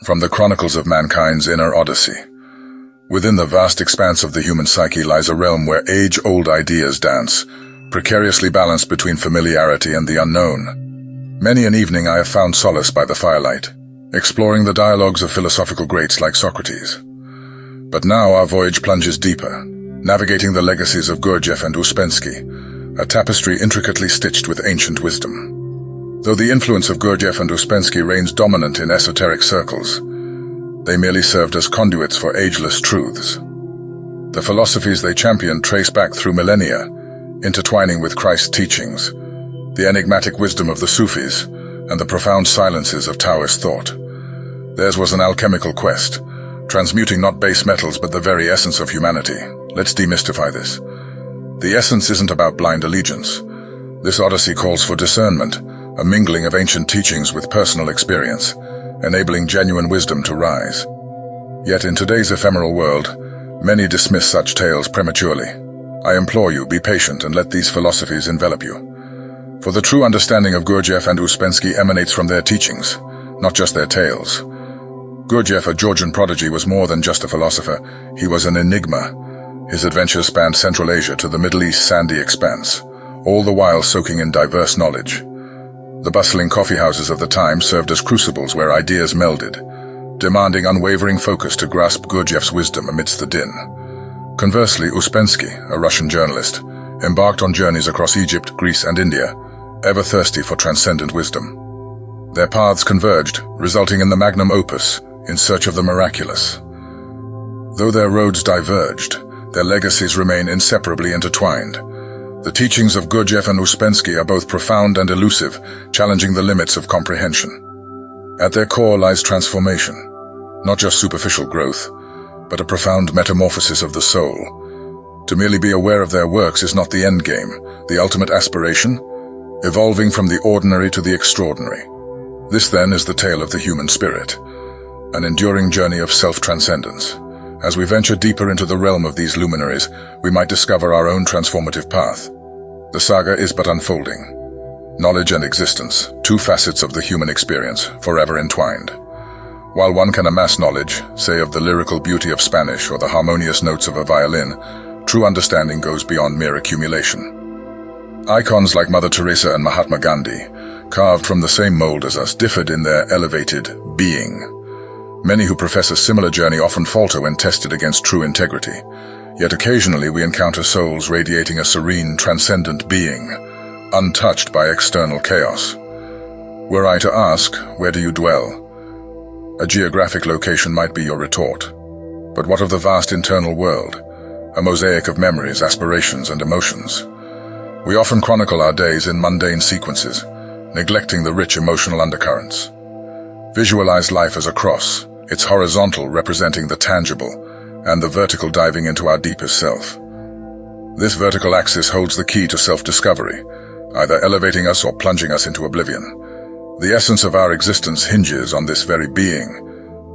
From the chronicles of mankind's inner odyssey. Within the vast expanse of the human psyche lies a realm where age-old ideas dance, precariously balanced between familiarity and the unknown. Many an evening I have found solace by the firelight, exploring the dialogues of philosophical greats like Socrates. But now our voyage plunges deeper, navigating the legacies of Gurdjieff and Ouspensky, a tapestry intricately stitched with ancient wisdom. Though the influence of Gurdjieff and Ouspensky reigns dominant in esoteric circles, they merely served as conduits for ageless truths. The philosophies they championed trace back through millennia, intertwining with Christ's teachings, the enigmatic wisdom of the Sufis, and the profound silences of Taoist thought. Theirs was an alchemical quest, transmuting not base metals but the very essence of humanity. Let's demystify this. The essence isn't about blind allegiance. This odyssey calls for discernment, a mingling of ancient teachings with personal experience, enabling genuine wisdom to rise. Yet in today's ephemeral world, many dismiss such tales prematurely. I implore you, be patient and let these philosophies envelop you. For the true understanding of Gurdjieff and Ouspensky emanates from their teachings, not just their tales. Gurdjieff, a Georgian prodigy, was more than just a philosopher. He was an enigma. His adventures spanned Central Asia to the Middle East's sandy expanse, all the while soaking in diverse knowledge. The bustling coffeehouses of the time served as crucibles where ideas melded, demanding unwavering focus to grasp Gurdjieff's wisdom amidst the din. Conversely, Ouspensky, a Russian journalist, embarked on journeys across Egypt, Greece, and India, ever thirsty for transcendent wisdom. Their paths converged, resulting in the magnum opus, In Search of the Miraculous. Though their roads diverged, their legacies remain inseparably intertwined. The teachings of Gurdjieff and Ouspensky are both profound and elusive, challenging the limits of comprehension. At their core lies transformation, not just superficial growth, but a profound metamorphosis of the soul. To merely be aware of their works is not the end game, the ultimate aspiration, evolving from the ordinary to the extraordinary. This then is the tale of the human spirit, an enduring journey of self-transcendence. As we venture deeper into the realm of these luminaries, we might discover our own transformative path. The saga is but unfolding. Knowledge and existence, two facets of the human experience, forever entwined. While one can amass knowledge, say of the lyrical beauty of Spanish or the harmonious notes of a violin, true understanding goes beyond mere accumulation. Icons like Mother Teresa and Mahatma Gandhi, carved from the same mold as us, differed in their elevated being. Many who profess a similar journey often falter when tested against true integrity, yet occasionally we encounter souls radiating a serene, transcendent being, untouched by external chaos. Were I to ask, where do you dwell? A geographic location might be your retort. But what of the vast internal world, a mosaic of memories, aspirations, and emotions? We often chronicle our days in mundane sequences, neglecting the rich emotional undercurrents. Visualize life as a cross, its horizontal representing the tangible, and the vertical diving into our deepest self. This vertical axis holds the key to self-discovery, either elevating us or plunging us into oblivion. The essence of our existence hinges on this very being.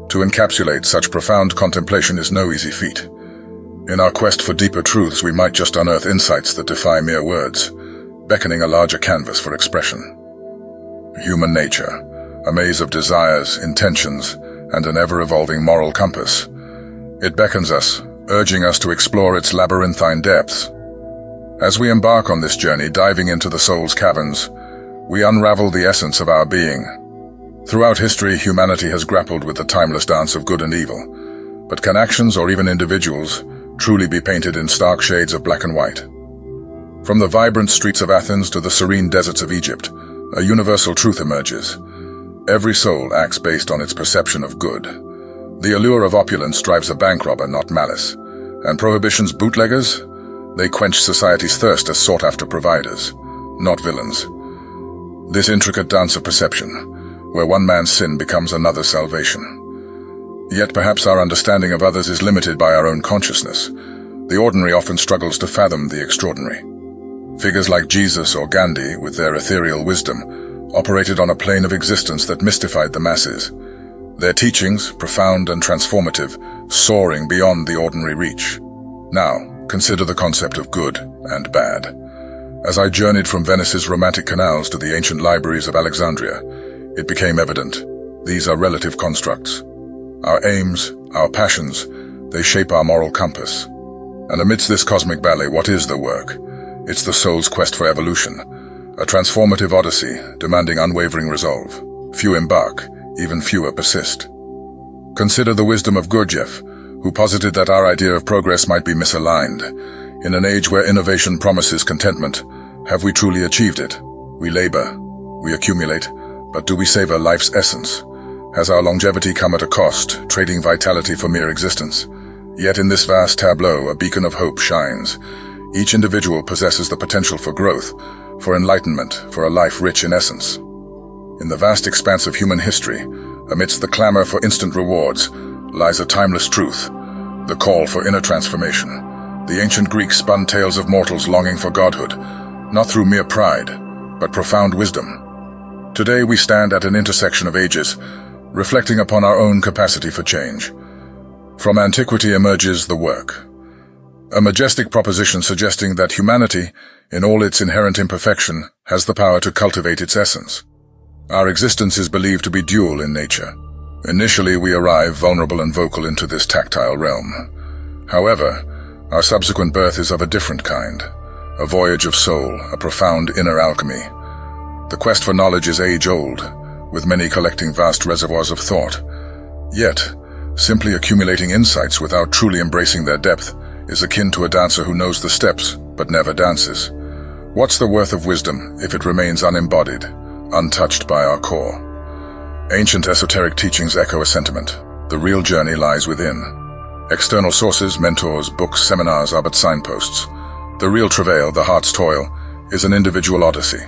To encapsulate such profound contemplation is no easy feat. In our quest for deeper truths, we might just unearth insights that defy mere words, beckoning a larger canvas for expression. Human nature, a maze of desires, intentions, and an ever-evolving moral compass. It beckons us, urging us to explore its labyrinthine depths. As we embark on this journey, diving into the soul's caverns, we unravel the essence of our being. Throughout history, humanity has grappled with the timeless dance of good and evil. But can actions or even individuals truly be painted in stark shades of black and white? From the vibrant streets of Athens to the serene deserts of Egypt, a universal truth emerges. Every soul acts based on its perception of good. The allure of opulence drives a bank robber, not malice. And prohibition's bootleggers? They quench society's thirst as sought-after providers, not villains. This intricate dance of perception, where one man's sin becomes another's salvation. Yet perhaps our understanding of others is limited by our own consciousness. The ordinary often struggles to fathom the extraordinary. Figures like Jesus or Gandhi, with their ethereal wisdom, operated on a plane of existence that mystified the masses. Their teachings, profound and transformative, soaring beyond the ordinary reach. Now, consider the concept of good and bad. As I journeyed from Venice's romantic canals to the ancient libraries of Alexandria, it became evident these are relative constructs. Our aims, our passions, they shape our moral compass. And amidst this cosmic ballet, what is the work? It's the soul's quest for evolution, a transformative odyssey demanding unwavering resolve. Few embark, even fewer persist. Consider the wisdom of Gurdjieff, who posited that our idea of progress might be misaligned. In an age where innovation promises contentment, have we truly achieved it? We labor, we accumulate, but do we savor life's essence? Has our longevity come at a cost, trading vitality for mere existence? Yet in this vast tableau, a beacon of hope shines. Each individual possesses the potential for growth, for enlightenment, for a life rich in essence. In the vast expanse of human history, amidst the clamor for instant rewards, lies a timeless truth, the call for inner transformation. The ancient Greeks spun tales of mortals longing for godhood, not through mere pride, but profound wisdom. Today we stand at an intersection of ages, reflecting upon our own capacity for change. From antiquity emerges the work, a majestic proposition suggesting that humanity, in all its inherent imperfection, has the power to cultivate its essence. Our existence is believed to be dual in nature. Initially, we arrive vulnerable and vocal into this tactile realm. However, our subsequent birth is of a different kind, a voyage of soul, a profound inner alchemy. The quest for knowledge is age-old, with many collecting vast reservoirs of thought. Yet, simply accumulating insights without truly embracing their depth is akin to a dancer who knows the steps but never dances. What's the worth of wisdom if it remains unembodied, untouched by our core? Ancient esoteric teachings echo a sentiment. The real journey lies within. External sources, mentors, books, seminars are but signposts. The real travail, the heart's toil, is an individual odyssey.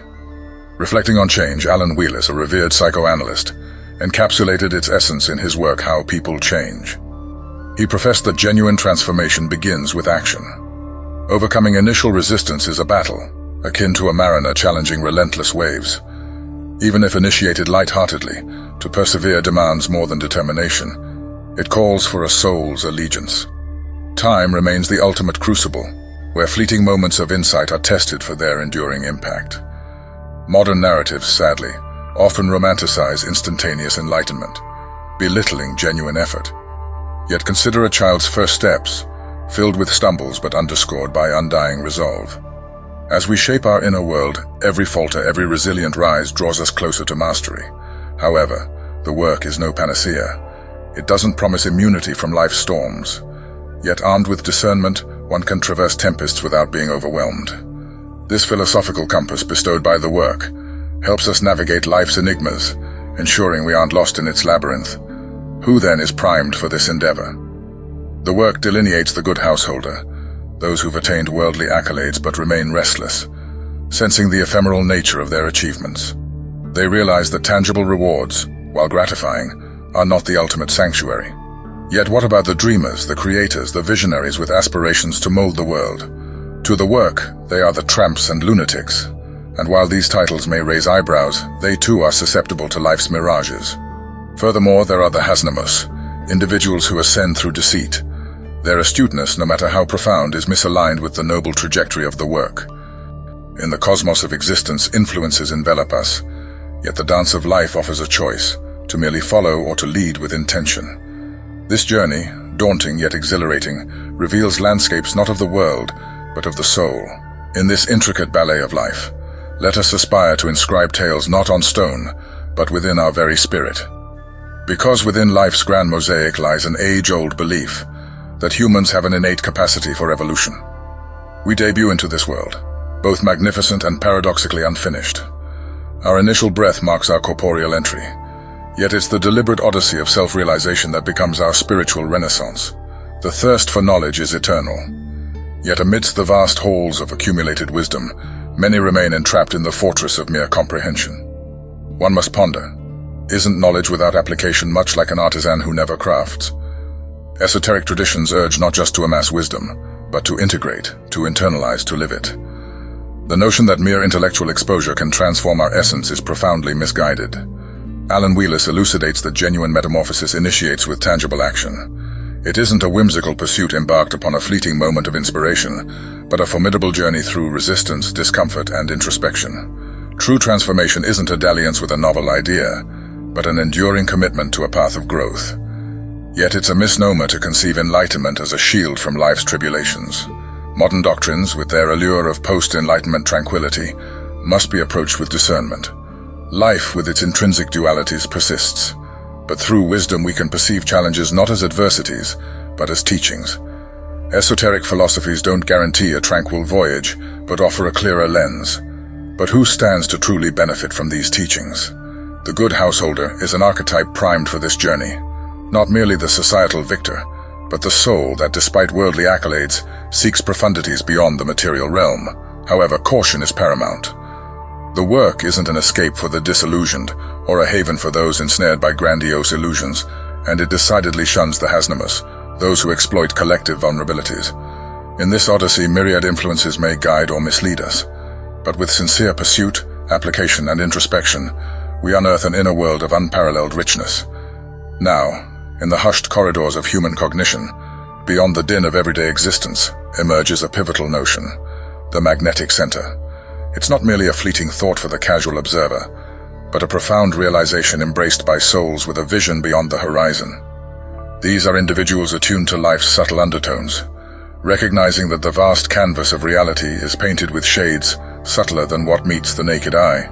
Reflecting on change, Alan Wheelis, a revered psychoanalyst, encapsulated its essence in his work How People Change. He professed that genuine transformation begins with action. Overcoming initial resistance is a battle, akin to a mariner challenging relentless waves. Even if initiated lightheartedly, to persevere demands more than determination. It calls for a soul's allegiance. Time remains the ultimate crucible, where fleeting moments of insight are tested for their enduring impact. Modern narratives, sadly, often romanticize instantaneous enlightenment, belittling genuine effort. Yet consider a child's first steps, filled with stumbles but underscored by undying resolve. As we shape our inner world, every falter, every resilient rise draws us closer to mastery. However, the work is no panacea. It doesn't promise immunity from life's storms. Yet armed with discernment, one can traverse tempests without being overwhelmed. This philosophical compass bestowed by the work helps us navigate life's enigmas, ensuring we aren't lost in its labyrinth. Who then is primed for this endeavor? The work delineates the good householder, those who've attained worldly accolades but remain restless, sensing the ephemeral nature of their achievements. They realize that tangible rewards, while gratifying, are not the ultimate sanctuary. Yet what about the dreamers, the creators, the visionaries with aspirations to mold the world? To the work, they are the tramps and lunatics. And while these titles may raise eyebrows, they too are susceptible to life's mirages. Furthermore, there are the hasnamus, individuals who ascend through deceit. Their astuteness, no matter how profound, is misaligned with the noble trajectory of the work. In the cosmos of existence, influences envelop us, yet the dance of life offers a choice, to merely follow or to lead with intention. This journey, daunting yet exhilarating, reveals landscapes not of the world, but of the soul. In this intricate ballet of life, let us aspire to inscribe tales not on stone, but within our very spirit. Because within life's grand mosaic lies an age-old belief that humans have an innate capacity for evolution. We debut into this world, both magnificent and paradoxically unfinished. Our initial breath marks our corporeal entry, yet it's the deliberate odyssey of self-realization that becomes our spiritual renaissance. The thirst for knowledge is eternal, yet amidst the vast halls of accumulated wisdom, many remain entrapped in the fortress of mere comprehension. One must ponder, isn't knowledge without application much like an artisan who never crafts? Esoteric traditions urge not just to amass wisdom, but to integrate, to internalize, to live it. The notion that mere intellectual exposure can transform our essence is profoundly misguided. Alan Wheelis elucidates that genuine metamorphosis initiates with tangible action. It isn't a whimsical pursuit embarked upon a fleeting moment of inspiration, but a formidable journey through resistance, discomfort, and introspection. True transformation isn't a dalliance with a novel idea, but an enduring commitment to a path of growth. Yet it's a misnomer to conceive enlightenment as a shield from life's tribulations. Modern doctrines, with their allure of post-enlightenment tranquility, must be approached with discernment. Life, with its intrinsic dualities, persists, but through wisdom we can perceive challenges not as adversities, but as teachings. Esoteric philosophies don't guarantee a tranquil voyage, but offer a clearer lens. But who stands to truly benefit from these teachings? The good householder is an archetype primed for this journey. Not merely the societal victor, but the soul that, despite worldly accolades, seeks profundities beyond the material realm. However, caution is paramount. The work isn't an escape for the disillusioned, or a haven for those ensnared by grandiose illusions, and it decidedly shuns the hasnamus, those who exploit collective vulnerabilities. In this odyssey, myriad influences may guide or mislead us, but with sincere pursuit, application, and introspection, we unearth an inner world of unparalleled richness. Now, in the hushed corridors of human cognition, beyond the din of everyday existence, emerges a pivotal notion: the magnetic center. It's not merely a fleeting thought for the casual observer, but a profound realization embraced by souls with a vision beyond the horizon. These are individuals attuned to life's subtle undertones, recognizing that the vast canvas of reality is painted with shades subtler than what meets the naked eye.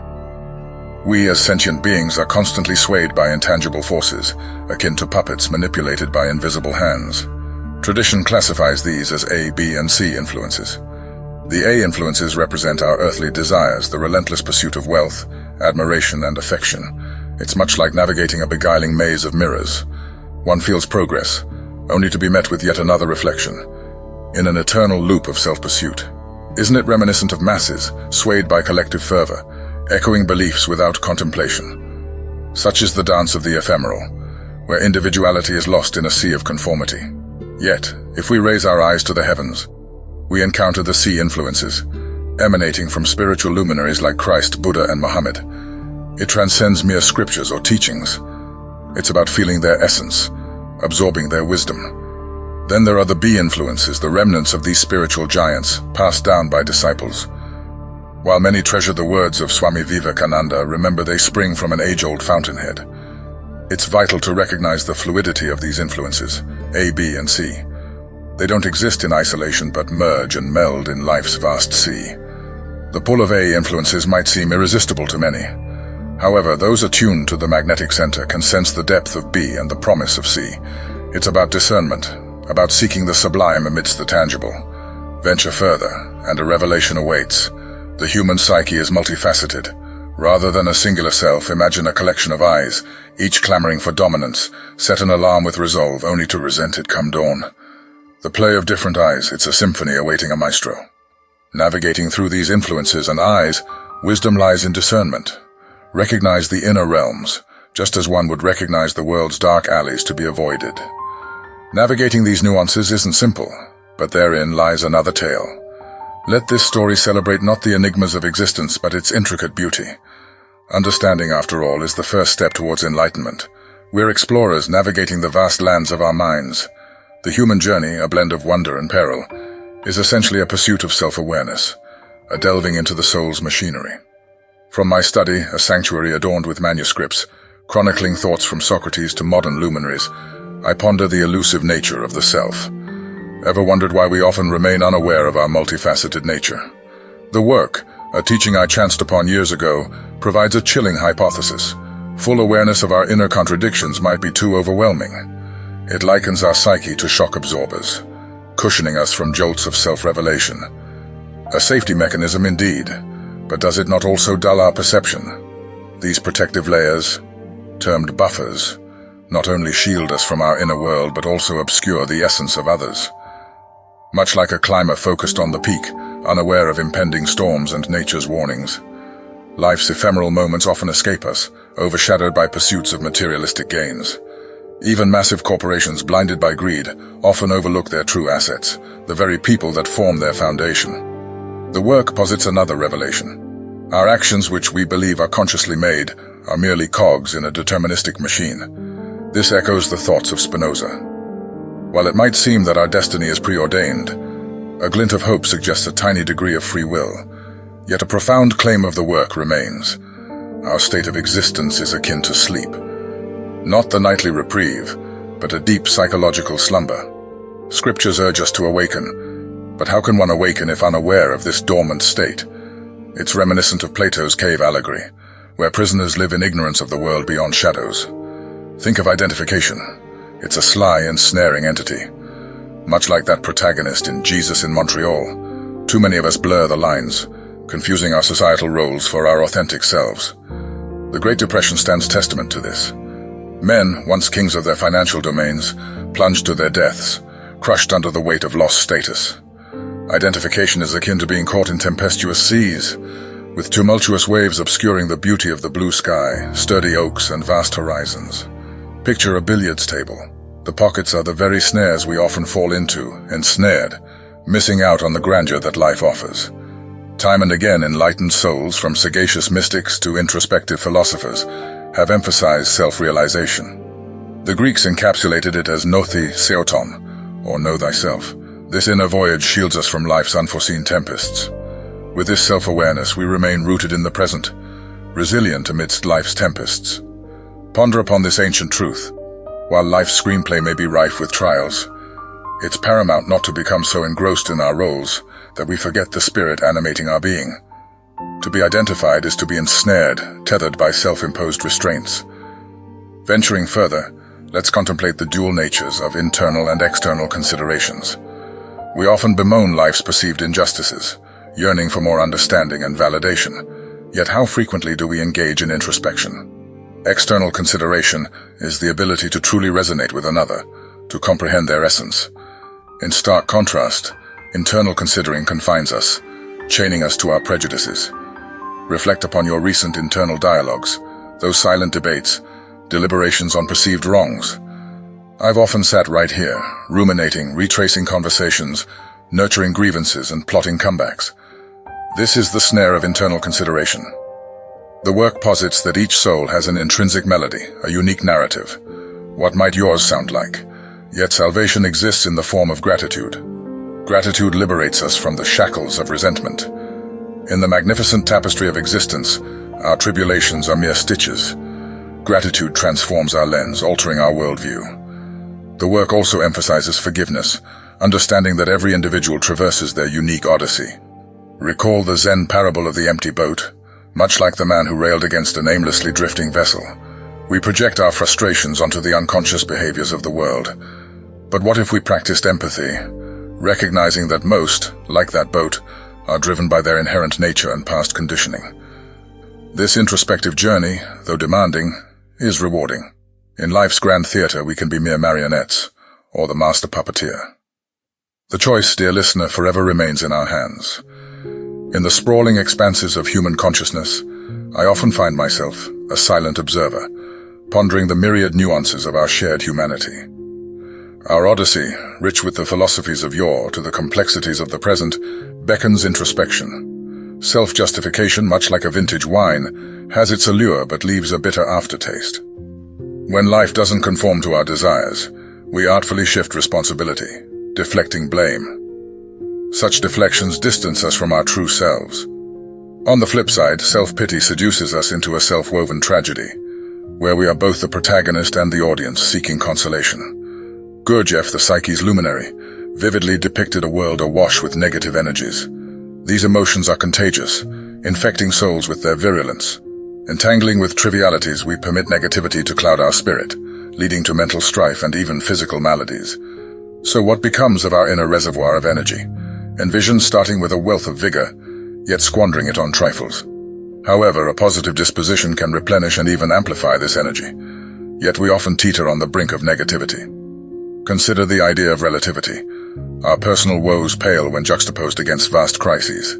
We as sentient beings are constantly swayed by intangible forces, akin to puppets manipulated by invisible hands. Tradition classifies these as A, B, and C influences. The A influences represent our earthly desires, the relentless pursuit of wealth, admiration, and affection. It's much like navigating a beguiling maze of mirrors. One feels progress, only to be met with yet another reflection, in an eternal loop of self-pursuit. Isn't it reminiscent of masses, swayed by collective fervor, echoing beliefs without contemplation? Such is the dance of the ephemeral, where individuality is lost in a sea of conformity. Yet, if we raise our eyes to the heavens, we encounter the C influences, emanating from spiritual luminaries like Christ, Buddha, and Muhammad. It transcends mere scriptures or teachings. It's about feeling their essence, absorbing their wisdom. Then there are the B influences, the remnants of these spiritual giants, passed down by disciples. While many treasure the words of Swami Vivekananda, remember they spring from an age-old fountainhead. It's vital to recognize the fluidity of these influences, A, B, and C. They don't exist in isolation but merge and meld in life's vast sea. The pull of A influences might seem irresistible to many. However, those attuned to the magnetic center can sense the depth of B and the promise of C. It's about discernment, about seeking the sublime amidst the tangible. Venture further, and a revelation awaits. The human psyche is multifaceted. Rather than a singular self, imagine a collection of eyes, each clamoring for dominance. Set an alarm with resolve, only to resent it come dawn. The play of different eyes, it's a symphony awaiting a maestro. Navigating through these influences and eyes, wisdom lies in discernment. Recognize the inner realms, just as one would recognize the world's dark alleys to be avoided. Navigating these nuances isn't simple, but therein lies another tale. Let this story celebrate not the enigmas of existence, but its intricate beauty. Understanding, after all, is the first step towards enlightenment. We're explorers navigating the vast lands of our minds. The human journey, a blend of wonder and peril, is essentially a pursuit of self-awareness, a delving into the soul's machinery. From my study, a sanctuary adorned with manuscripts, chronicling thoughts from Socrates to modern luminaries, I ponder the elusive nature of the self. Ever wondered why we often remain unaware of our multifaceted nature? The work, a teaching I chanced upon years ago, provides a chilling hypothesis. Full awareness of our inner contradictions might be too overwhelming. It likens our psyche to shock absorbers, cushioning us from jolts of self-revelation. A safety mechanism indeed, but does it not also dull our perception? These protective layers, termed buffers, not only shield us from our inner world but also obscure the essence of others. Much like a climber focused on the peak, unaware of impending storms and nature's warnings. Life's ephemeral moments often escape us, overshadowed by pursuits of materialistic gains. Even massive corporations, blinded by greed, often overlook their true assets, the very people that form their foundation. The work posits another revelation. Our actions, which we believe are consciously made, are merely cogs in a deterministic machine. This echoes the thoughts of Spinoza. While it might seem that our destiny is preordained, a glint of hope suggests a tiny degree of free will. Yet a profound claim of the work remains. Our state of existence is akin to sleep. Not the nightly reprieve, but a deep psychological slumber. Scriptures urge us to awaken, but how can one awaken if unaware of this dormant state? It's reminiscent of Plato's cave allegory, where prisoners live in ignorance of the world beyond shadows. Think of identification. It's a sly, ensnaring entity. Much like that protagonist in Jesus in Montreal, too many of us blur the lines, confusing our societal roles for our authentic selves. The Great Depression stands testament to this. Men, once kings of their financial domains, plunged to their deaths, crushed under the weight of lost status. Identification is akin to being caught in tempestuous seas, with tumultuous waves obscuring the beauty of the blue sky, sturdy oaks, and vast horizons. Picture a billiards table. The pockets are the very snares we often fall into, ensnared, missing out on the grandeur that life offers. Time and again, enlightened souls, from sagacious mystics to introspective philosophers, have emphasized self-realization. The Greeks encapsulated it as nothi seoton, or know thyself. This inner voyage shields us from life's unforeseen tempests. With this self-awareness, we remain rooted in the present, resilient amidst life's tempests. Ponder upon this ancient truth. While life's screenplay may be rife with trials, it's paramount not to become so engrossed in our roles that we forget the spirit animating our being. To be identified is to be ensnared, tethered by self-imposed restraints. Venturing further, let's contemplate the dual natures of internal and external considerations. We often bemoan life's perceived injustices, yearning for more understanding and validation. Yet how frequently do we engage in introspection? External consideration is the ability to truly resonate with another, to comprehend their essence. In stark contrast, internal considering confines us, chaining us to our prejudices. Reflect upon your recent internal dialogues, those silent debates, deliberations on perceived wrongs. I've often sat right here, ruminating, retracing conversations, nurturing grievances and plotting comebacks. This is the snare of internal consideration. The work posits that each soul has an intrinsic melody, a unique narrative. What might yours sound like? Yet salvation exists in the form of gratitude. Gratitude liberates us from the shackles of resentment. In the magnificent tapestry of existence, our tribulations are mere stitches. Gratitude transforms our lens, altering our worldview. The work also emphasizes forgiveness, understanding that every individual traverses their unique odyssey. Recall the Zen parable of the empty boat. Much like the man who railed against an aimlessly drifting vessel, we project our frustrations onto the unconscious behaviors of the world. But what if we practiced empathy, recognizing that most, like that boat, are driven by their inherent nature and past conditioning? This introspective journey, though demanding, is rewarding. In life's grand theater, we can be mere marionettes, or the master puppeteer. The choice, dear listener, forever remains in our hands. In the sprawling expanses of human consciousness, I often find myself a silent observer, pondering the myriad nuances of our shared humanity. Our odyssey, rich with the philosophies of yore to the complexities of the present, beckons introspection. Self-justification, much like a vintage wine, has its allure but leaves a bitter aftertaste. When life doesn't conform to our desires, we artfully shift responsibility, deflecting blame. Such deflections distance us from our true selves. On the flip side, self-pity seduces us into a self-woven tragedy, where we are both the protagonist and the audience seeking consolation. Gurdjieff, the psyche's luminary, vividly depicted a world awash with negative energies. These emotions are contagious, infecting souls with their virulence. Entangling with trivialities, we permit negativity to cloud our spirit, leading to mental strife and even physical maladies. So what becomes of our inner reservoir of energy? Envision starting with a wealth of vigor, yet squandering it on trifles. However, a positive disposition can replenish and even amplify this energy. Yet we often teeter on the brink of negativity. Consider the idea of relativity. Our personal woes pale when juxtaposed against vast crises.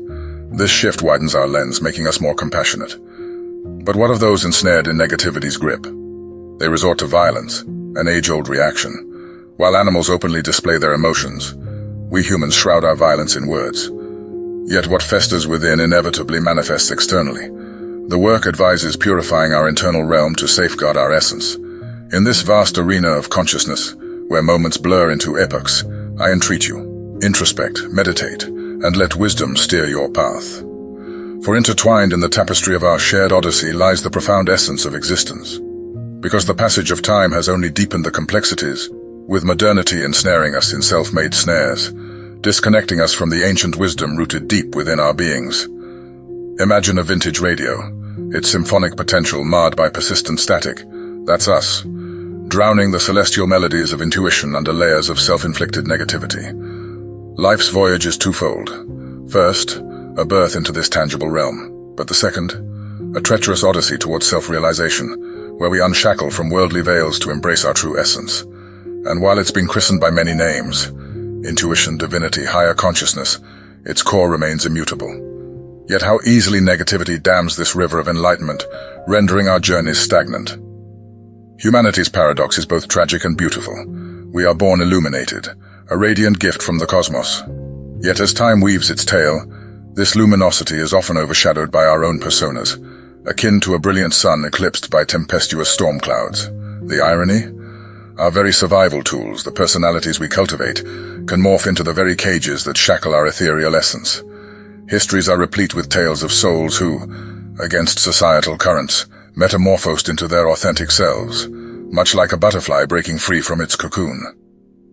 This shift widens our lens, making us more compassionate. But what of those ensnared in negativity's grip? They resort to violence, an age-old reaction. While animals openly display their emotions, we humans shroud our violence in words. Yet what festers within inevitably manifests externally. The work advises purifying our internal realm to safeguard our essence. In this vast arena of consciousness, where moments blur into epochs, I entreat you, introspect, meditate, and let wisdom steer your path. For intertwined in the tapestry of our shared odyssey lies the profound essence of existence. Because the passage of time has only deepened the complexities, with modernity ensnaring us in self-made snares, disconnecting us from the ancient wisdom rooted deep within our beings. Imagine a vintage radio, its symphonic potential marred by persistent static. That's us, drowning the celestial melodies of intuition under layers of self-inflicted negativity. Life's voyage is twofold. First, a birth into this tangible realm, but the second, a treacherous odyssey towards self-realization, where we unshackle from worldly veils to embrace our true essence. And while it's been christened by many names, intuition, divinity, higher consciousness, its core remains immutable. Yet how easily negativity dams this river of enlightenment, rendering our journeys stagnant. Humanity's paradox is both tragic and beautiful. We are born illuminated, a radiant gift from the cosmos. Yet as time weaves its tale, this luminosity is often overshadowed by our own personas, akin to a brilliant sun eclipsed by tempestuous storm clouds. The irony? Our very survival tools, the personalities we cultivate, can morph into the very cages that shackle our ethereal essence. Histories are replete with tales of souls who, against societal currents, metamorphosed into their authentic selves, much like a butterfly breaking free from its cocoon.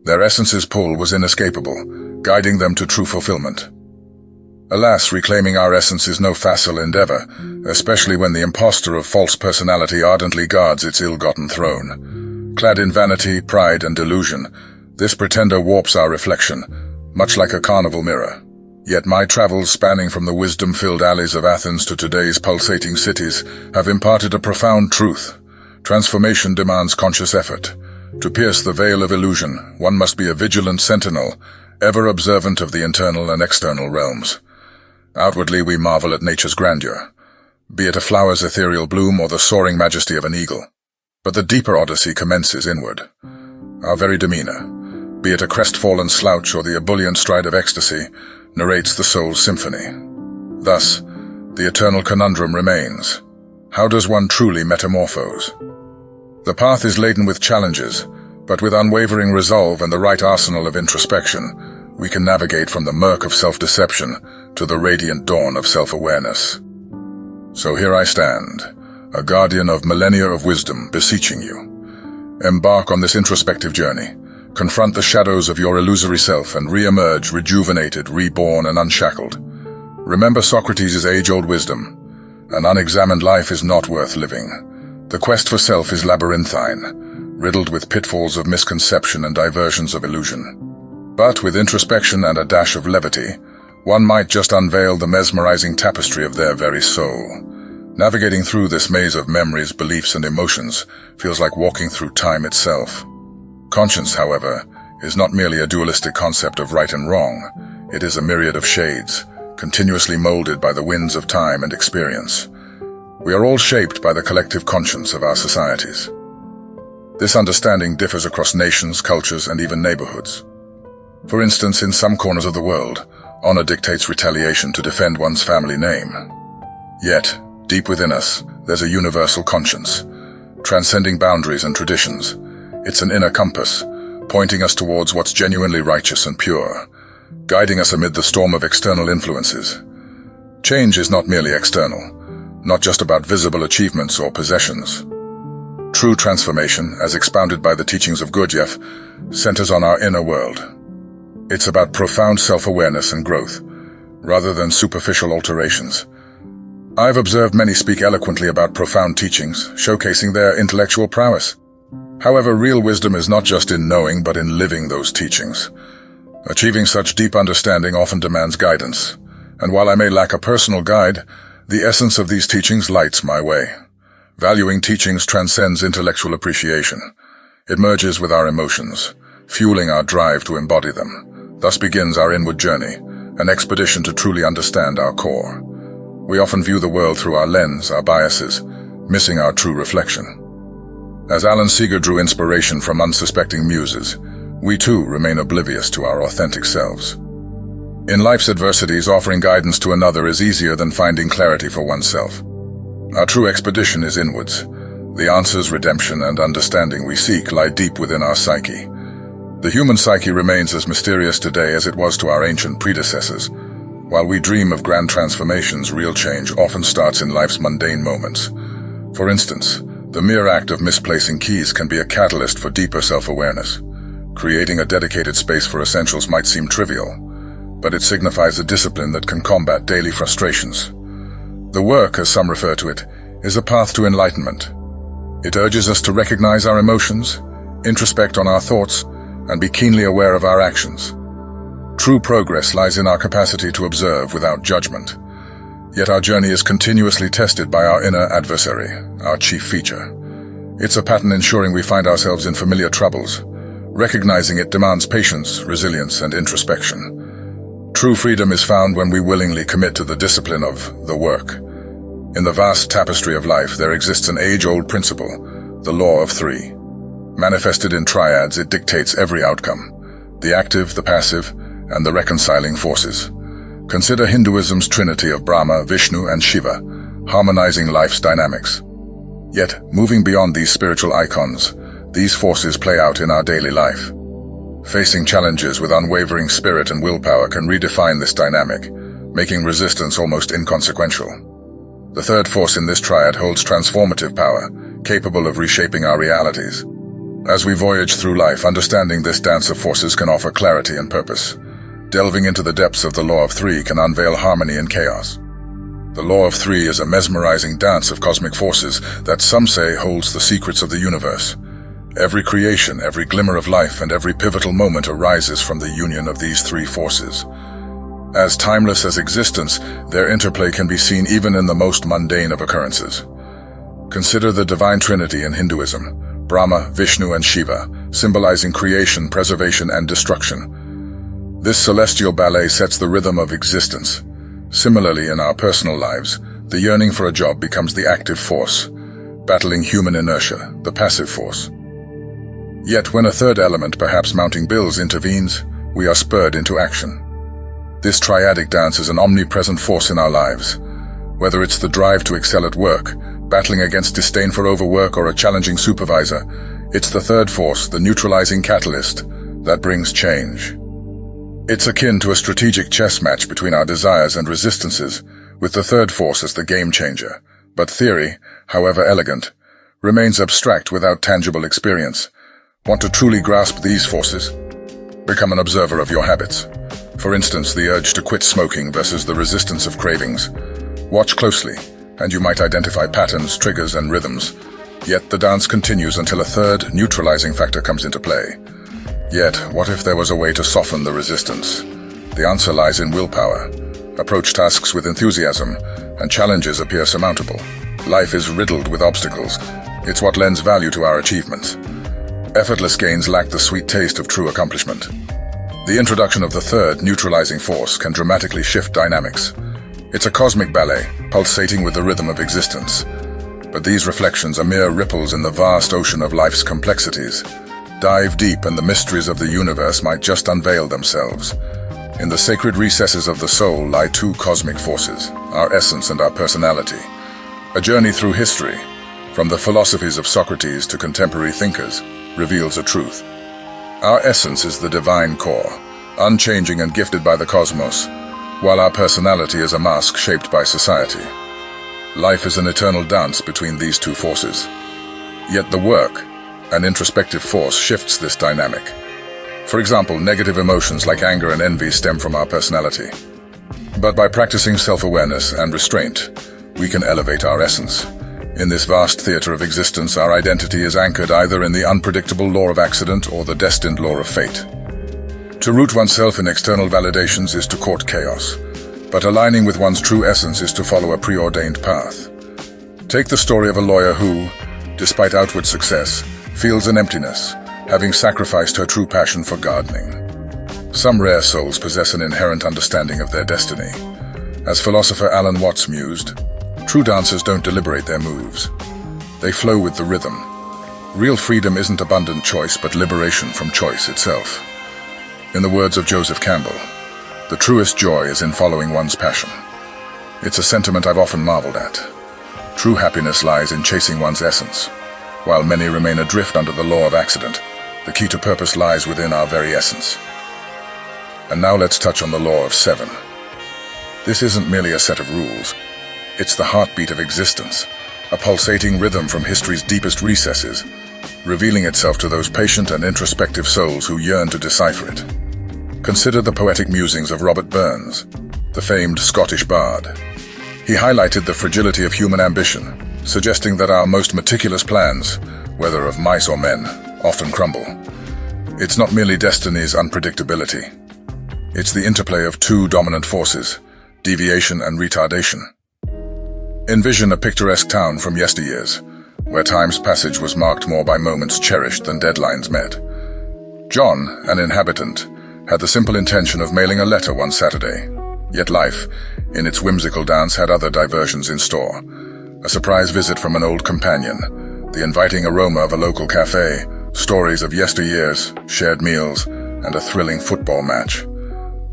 Their essence's pull was inescapable, guiding them to true fulfillment. Alas, reclaiming our essence is no facile endeavor, especially when the impostor of false personality ardently guards its ill-gotten throne. Clad in vanity, pride, and delusion, this pretender warps our reflection, much like a carnival mirror. Yet my travels, spanning from the wisdom-filled alleys of Athens to today's pulsating cities, have imparted a profound truth. Transformation demands conscious effort. To pierce the veil of illusion, one must be a vigilant sentinel, ever observant of the internal and external realms. Outwardly we marvel at nature's grandeur, be it a flower's ethereal bloom or the soaring majesty of an eagle. But the deeper odyssey commences inward. Our very demeanor, be it a crestfallen slouch or the ebullient stride of ecstasy, narrates the soul's symphony. Thus, the eternal conundrum remains. How does one truly metamorphose? The path is laden with challenges, but with unwavering resolve and the right arsenal of introspection, we can navigate from the murk of self-deception to the radiant dawn of self-awareness. So here I stand, a guardian of millennia of wisdom, beseeching you. Embark on this introspective journey. Confront the shadows of your illusory self and re-emerge rejuvenated, reborn, and unshackled. Remember Socrates' age-old wisdom. An unexamined life is not worth living. The quest for self is labyrinthine, riddled with pitfalls of misconception and diversions of illusion. But with introspection and a dash of levity, one might just unveil the mesmerizing tapestry of their very soul. Navigating through this maze of memories, beliefs, and emotions feels like walking through time itself. Conscience, however, is not merely a dualistic concept of right and wrong. It is a myriad of shades, continuously molded by the winds of time and experience. We are all shaped by the collective conscience of our societies. This understanding differs across nations, cultures, and even neighborhoods. For instance, in some corners of the world, honor dictates retaliation to defend one's family name. Yet, deep within us, there's a universal conscience, transcending boundaries and traditions. It's an inner compass, pointing us towards what's genuinely righteous and pure, guiding us amid the storm of external influences. Change is not merely external, not just about visible achievements or possessions. True transformation, as expounded by the teachings of Gurdjieff, centers on our inner world. It's about profound self-awareness and growth, rather than superficial alterations. I've observed many speak eloquently about profound teachings, showcasing their intellectual prowess. However, real wisdom is not just in knowing, but in living those teachings. Achieving such deep understanding often demands guidance, and while I may lack a personal guide, the essence of these teachings lights my way. Valuing teachings transcends intellectual appreciation. It merges with our emotions, fueling our drive to embody them. Thus begins our inward journey, an expedition to truly understand our core. We often view the world through our lens, our biases, missing our true reflection. As Alan Seeger drew inspiration from unsuspecting muses, we too remain oblivious to our authentic selves. In life's adversities, offering guidance to another is easier than finding clarity for oneself. Our true expedition is inwards. The answers, redemption, and understanding we seek lie deep within our psyche. The human psyche remains as mysterious today as it was to our ancient predecessors. While we dream of grand transformations, real change often starts in life's mundane moments. For instance, The mere act of misplacing keys can be a catalyst for deeper self-awareness. Creating a dedicated space for essentials might seem trivial, but it signifies a discipline that can combat daily frustrations. The work, as some refer to it, is a path to enlightenment. It urges us to recognize our emotions, introspect on our thoughts, and be keenly aware of our actions. True progress lies in our capacity to observe without judgment. Yet our journey is continuously tested by our inner adversary, our chief feature. It's a pattern ensuring we find ourselves in familiar troubles. Recognizing it demands patience, resilience, and introspection. True freedom is found when we willingly commit to the discipline of the work. In the vast tapestry of life, there exists an age-old principle, the law of three. Manifested in triads, it dictates every outcome: the active, the passive, and the reconciling forces. Consider Hinduism's trinity of Brahma, Vishnu, and Shiva, harmonizing life's dynamics. Yet, moving beyond these spiritual icons, these forces play out in our daily life. Facing challenges with unwavering spirit and willpower can redefine this dynamic, making resistance almost inconsequential. The third force in this triad holds transformative power, capable of reshaping our realities. As we voyage through life, understanding this dance of forces can offer clarity and purpose. Delving into the depths of the law of three can unveil harmony in chaos. The law of three is a mesmerizing dance of cosmic forces that some say holds the secrets of the universe. Every creation, every glimmer of life, and every pivotal moment arises from the union of these three forces. As timeless as existence, their interplay can be seen even in the most mundane of occurrences. Consider the divine trinity in Hinduism: Brahma, Vishnu, and Shiva, symbolizing creation, preservation, and destruction. This celestial ballet sets the rhythm of existence. Similarly, in our personal lives, the yearning for a job becomes the active force, battling human inertia, the passive force. Yet when a third element, perhaps mounting bills, intervenes, we are spurred into action. This triadic dance is an omnipresent force in our lives. Whether it's the drive to excel at work, battling against disdain for overwork, or a challenging supervisor, it's the third force, the neutralizing catalyst, that brings change. It's akin to a strategic chess match between our desires and resistances, with the third force as the game changer. But theory, however elegant, remains abstract without tangible experience. Want to truly grasp these forces? Become an observer of your habits. For instance, the urge to quit smoking versus the resistance of cravings. Watch closely, and you might identify patterns, triggers, and rhythms. Yet the dance continues until a third, neutralizing factor comes into play. Yet, what if there was a way to soften the resistance? The answer lies in willpower. Approach tasks with enthusiasm, and challenges appear surmountable. Life is riddled with obstacles. It's what lends value to our achievements. Effortless gains lack the sweet taste of true accomplishment. The introduction of the third, neutralizing force can dramatically shift dynamics. It's a cosmic ballet, pulsating with the rhythm of existence. But these reflections are mere ripples in the vast ocean of life's complexities. Dive deep and the mysteries of the universe might just unveil themselves. In the sacred recesses of the soul lie two cosmic forces, our essence and our personality. A journey through history, from the philosophies of Socrates to contemporary thinkers, reveals a truth. Our essence is the divine core, unchanging and gifted by the cosmos, while our personality is a mask shaped by society. Life is an eternal dance between these two forces. Yet the work, an introspective force, shifts this dynamic. For example, negative emotions like anger and envy stem from our personality. But by practicing self-awareness and restraint, we can elevate our essence. In this vast theater of existence, our identity is anchored either in the unpredictable law of accident or the destined law of fate. To root oneself in external validations is to court chaos, but aligning with one's true essence is to follow a preordained path. Take the story of a lawyer who, despite outward success, feels an emptiness, having sacrificed her true passion for gardening. Some rare souls possess an inherent understanding of their destiny. As philosopher Alan Watts mused, true dancers don't deliberate their moves. They flow with the rhythm. Real freedom isn't abundant choice, but liberation from choice itself. In the words of Joseph Campbell, the truest joy is in following one's passion. It's a sentiment I've often marveled at. True happiness lies in chasing one's essence. While many remain adrift under the law of accident, the key to purpose lies within our very essence. And now let's touch on the law of seven. This isn't merely a set of rules. It's the heartbeat of existence, a pulsating rhythm from history's deepest recesses, revealing itself to those patient and introspective souls who yearn to decipher it. Consider the poetic musings of Robert Burns, the famed Scottish bard. He highlighted the fragility of human ambition, suggesting that our most meticulous plans, whether of mice or men, often crumble. It's not merely destiny's unpredictability. It's the interplay of two dominant forces, deviation and retardation. Envision a picturesque town from yesteryears, where time's passage was marked more by moments cherished than deadlines met. John, an inhabitant, had the simple intention of mailing a letter one Saturday. Yet life, in its whimsical dance, had other diversions in store. A surprise visit from an old companion, the inviting aroma of a local cafe, stories of yesteryears, shared meals, and a thrilling football match.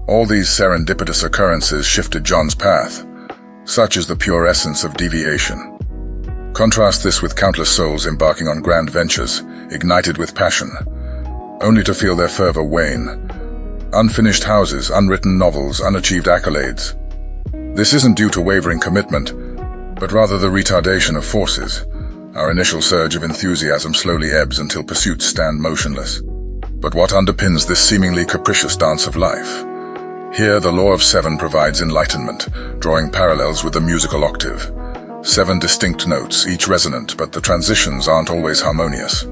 All these serendipitous occurrences shifted John's path. Such is the pure essence of deviation. Contrast this with countless souls embarking on grand ventures, ignited with passion, only to feel their fervor wane. Unfinished houses, unwritten novels, unachieved accolades. This isn't due to wavering commitment, but rather the retardation of forces. Our initial surge of enthusiasm slowly ebbs until pursuits stand motionless. But what underpins this seemingly capricious dance of life? Here, the law of seven provides enlightenment, drawing parallels with the musical octave. 7 distinct notes, each resonant, but the transitions aren't always harmonious.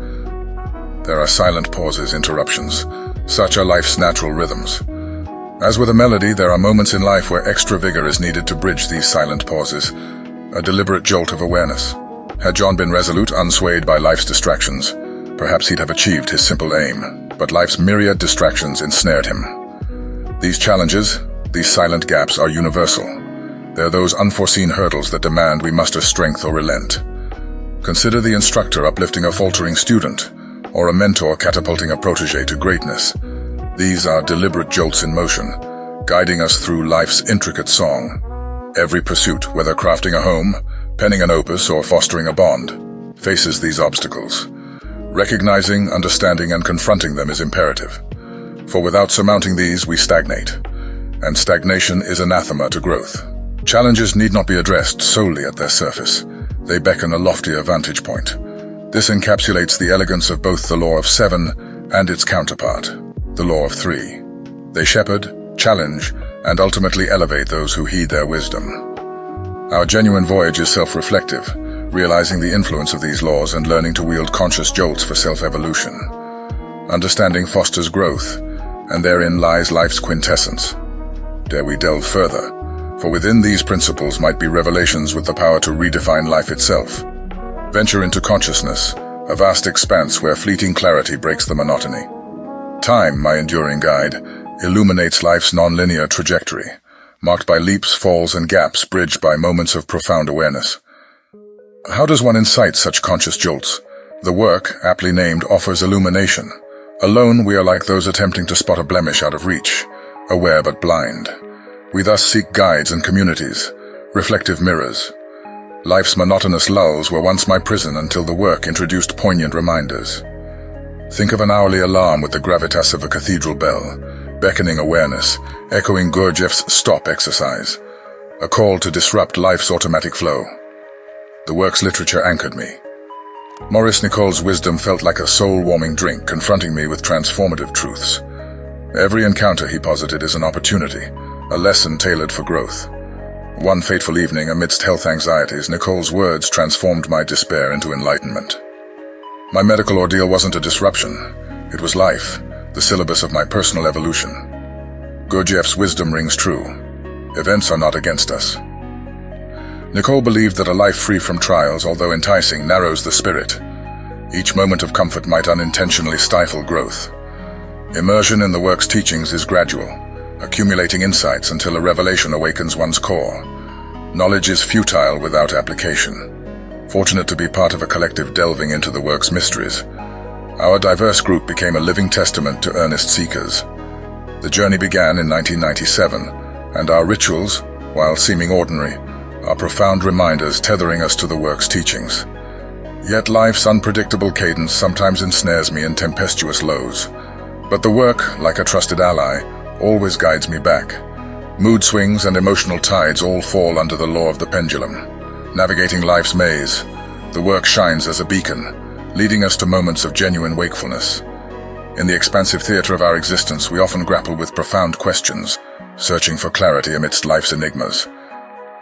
There are silent pauses, interruptions. Such are life's natural rhythms. As with a melody, there are moments in life where extra vigor is needed to bridge these silent pauses, a deliberate jolt of awareness. Had John been resolute, unswayed by life's distractions, perhaps he'd have achieved his simple aim, but life's myriad distractions ensnared him. These challenges, these silent gaps, are universal. They're those unforeseen hurdles that demand we muster strength or relent. Consider the instructor uplifting a faltering student, or a mentor catapulting a protege to greatness. These are deliberate jolts in motion, guiding us through life's intricate song. Every pursuit, whether crafting a home, penning an opus, or fostering a bond, faces these obstacles. Recognizing, understanding, and confronting them is imperative. For without surmounting these, we stagnate. And stagnation is anathema to growth. Challenges need not be addressed solely at their surface. They beckon a loftier vantage point. This encapsulates the elegance of both the law of 7 and its counterpart, the law of 3. They shepherd, challenge, and ultimately elevate those who heed their wisdom. Our genuine voyage is self-reflective, realizing the influence of these laws and learning to wield conscious jolts for self-evolution. Understanding fosters growth, and therein lies life's quintessence. Dare we delve further? For within these principles might be revelations with the power to redefine life itself. Venture into consciousness, a vast expanse where fleeting clarity breaks the monotony. Time, my enduring guide, illuminates life's non-linear trajectory, marked by leaps, falls, and gaps bridged by moments of profound awareness. How does one incite such conscious jolts? The work, aptly named, offers illumination. Alone, we are like those attempting to spot a blemish out of reach, aware but blind. We thus seek guides and communities, reflective mirrors. Life's monotonous lulls were once my prison until the work introduced poignant reminders. Think of an hourly alarm with the gravitas of a cathedral bell, beckoning awareness, echoing Gurdjieff's stop exercise, a call to disrupt life's automatic flow. The work's literature anchored me. Maurice Nicole's wisdom felt like a soul-warming drink, confronting me with transformative truths. Every encounter, he posited, is an opportunity, a lesson tailored for growth. One fateful evening, amidst health anxieties, Nicole's words transformed my despair into enlightenment. My medical ordeal wasn't a disruption. It was life, the syllabus of my personal evolution. Gurdjieff's wisdom rings true. Events are not against us. Nicole believed that a life free from trials, although enticing, narrows the spirit. Each moment of comfort might unintentionally stifle growth. Immersion in the work's teachings is gradual, accumulating insights until a revelation awakens one's core. Knowledge is futile without application. Fortunate to be part of a collective delving into the work's mysteries, our diverse group became a living testament to earnest seekers. The journey began in 1997, and our rituals, while seeming ordinary, are profound reminders tethering us to the work's teachings. Yet life's unpredictable cadence sometimes ensnares me in tempestuous lows. But the work, like a trusted ally, always guides me back. Mood swings and emotional tides all fall under the law of the pendulum. Navigating life's maze, The work shines as a beacon, leading us to moments of genuine wakefulness. In the expansive theater of our existence, we often grapple with profound questions, searching for clarity amidst life's enigmas.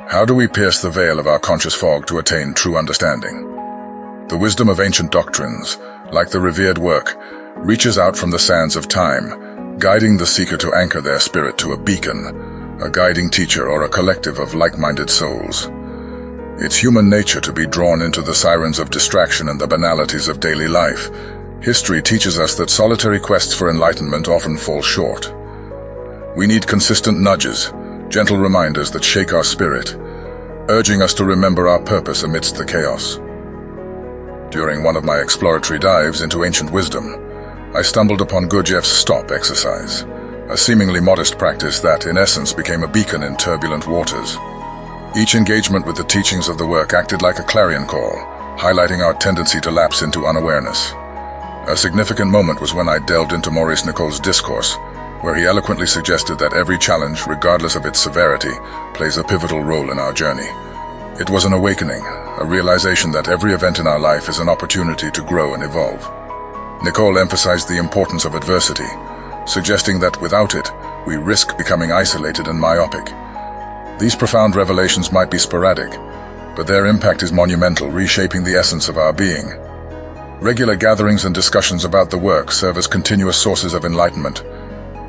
How do we pierce the veil of our conscious fog to attain true understanding? The wisdom of ancient doctrines, like the revered work, reaches out from the sands of time, guiding the seeker to anchor their spirit to a beacon, a guiding teacher, or a collective of like-minded souls. It's human nature to be drawn into the sirens of distraction and the banalities of daily life. History teaches us that solitary quests for enlightenment often fall short. We need consistent nudges, gentle reminders that shake our spirit, urging us to remember our purpose amidst the chaos. During one of my exploratory dives into ancient wisdom, I stumbled upon Gurdjieff's stop exercise, a seemingly modest practice that, in essence, became a beacon in turbulent waters. Each engagement with the teachings of the work acted like a clarion call, highlighting our tendency to lapse into unawareness. A significant moment was when I delved into Maurice Nicol's discourse, where he eloquently suggested that every challenge, regardless of its severity, plays a pivotal role in our journey. It was an awakening, a realization that every event in our life is an opportunity to grow and evolve. Nicol emphasized the importance of adversity, suggesting that without it, we risk becoming isolated and myopic. These profound revelations might be sporadic, but their impact is monumental, reshaping the essence of our being. Regular gatherings and discussions about the work serve as continuous sources of enlightenment.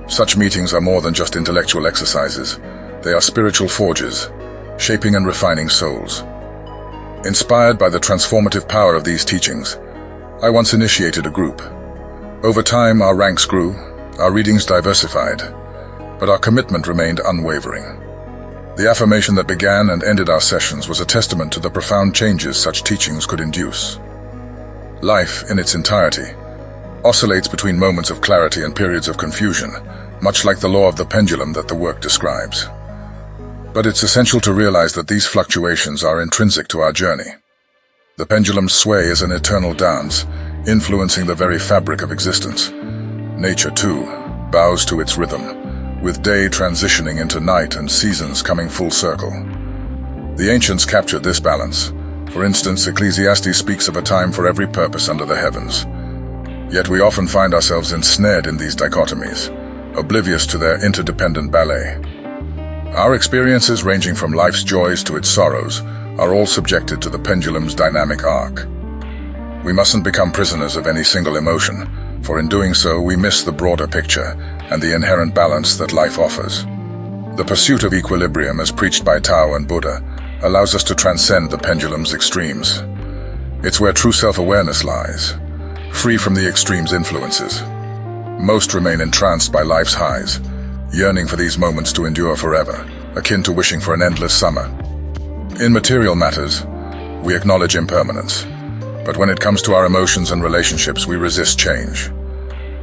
Such meetings are more than just intellectual exercises. They are spiritual forges, shaping and refining souls. Inspired by the transformative power of these teachings, I once initiated a group. Over time, our ranks grew, our readings diversified, but our commitment remained unwavering. The affirmation that began and ended our sessions was a testament to the profound changes such teachings could induce. Life, in its entirety, oscillates between moments of clarity and periods of confusion, much like the law of the pendulum that the work describes. But it's essential to realize that these fluctuations are intrinsic to our journey. The pendulum's sway is an eternal dance, influencing the very fabric of existence. Nature, too, bows to its rhythm, with day transitioning into night and seasons coming full circle. The ancients captured this balance. For instance, Ecclesiastes speaks of a time for every purpose under the heavens. Yet we often find ourselves ensnared in these dichotomies, oblivious to their interdependent ballet. Our experiences, ranging from life's joys to its sorrows, are all subjected to the pendulum's dynamic arc. We mustn't become prisoners of any single emotion, for in doing so we miss the broader picture and the inherent balance that life offers. The pursuit of equilibrium, as preached by Tao and Buddha, allows us to transcend the pendulum's extremes. It's where true self-awareness lies, free from the extreme's influences. Most remain entranced by life's highs, yearning for these moments to endure forever, akin to wishing for an endless summer. In material matters, we acknowledge impermanence, but when it comes to our emotions and relationships, we resist change.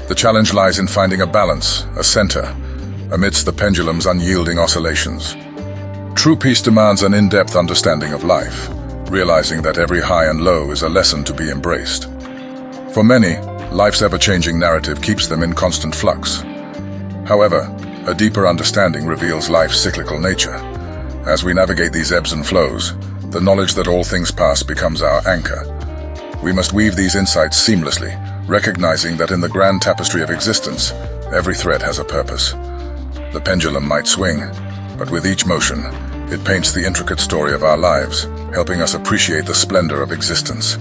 The challenge lies in finding a balance, a center, amidst the pendulum's unyielding oscillations. True peace demands an in-depth understanding of life, realizing that every high and low is a lesson to be embraced. For many, life's ever-changing narrative keeps them in constant flux. However, a deeper understanding reveals life's cyclical nature. As we navigate these ebbs and flows, the knowledge that all things pass becomes our anchor. We must weave these insights seamlessly, recognizing that in the grand tapestry of existence, every thread has a purpose. The pendulum might swing, but with each motion, it paints the intricate story of our lives, helping us appreciate the splendor of existence.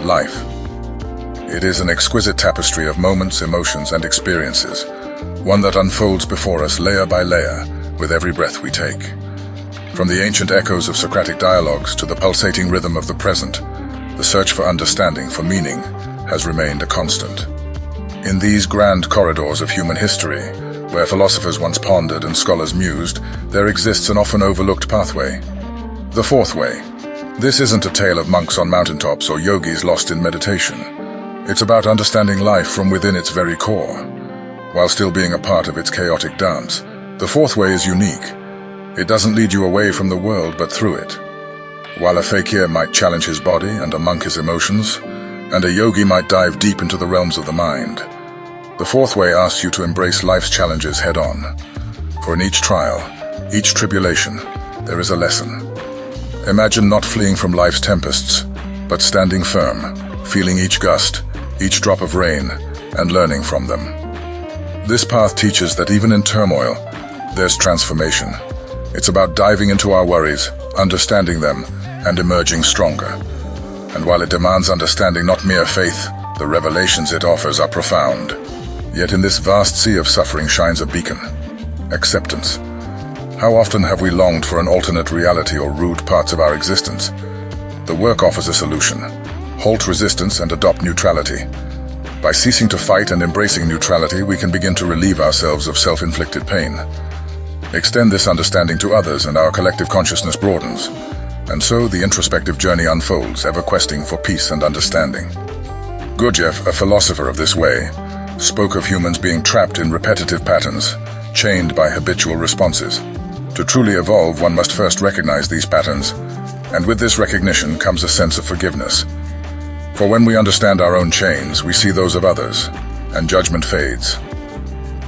Life. It is an exquisite tapestry of moments, emotions, and experiences, one that unfolds before us layer by layer with every breath we take. From the ancient echoes of Socratic dialogues to the pulsating rhythm of the present, the search for understanding, for meaning, has remained a constant. In these grand corridors of human history, where philosophers once pondered and scholars mused, there exists an often overlooked pathway. The fourth way. This isn't a tale of monks on mountaintops or yogis lost in meditation. It's about understanding life from within its very core, while still being a part of its chaotic dance. The fourth way is unique. It doesn't lead you away from the world, but through it. While a fakir might challenge his body and a monk his emotions, and a yogi might dive deep into the realms of the mind, the fourth way asks you to embrace life's challenges head-on. For in each trial, each tribulation, there is a lesson. Imagine not fleeing from life's tempests, but standing firm, feeling each gust, each drop of rain, and learning from them. This path teaches that even in turmoil, there's transformation. It's about diving into our worries, understanding them, and emerging stronger. And while it demands understanding, not mere faith, the revelations it offers are profound. Yet in this vast sea of suffering shines a beacon: acceptance. How often have we longed for an alternate reality or rude parts of our existence? The work offers a solution. Halt resistance and adopt neutrality. By ceasing to fight and embracing neutrality, we can begin to relieve ourselves of self-inflicted pain. Extend this understanding to others and our collective consciousness broadens. And so the introspective journey unfolds, ever questing for peace and understanding. Gurdjieff, a philosopher of this way, spoke of humans being trapped in repetitive patterns, chained by habitual responses. To truly evolve, one must first recognize these patterns, and with this recognition comes a sense of forgiveness. For when we understand our own chains, we see those of others, and judgment fades.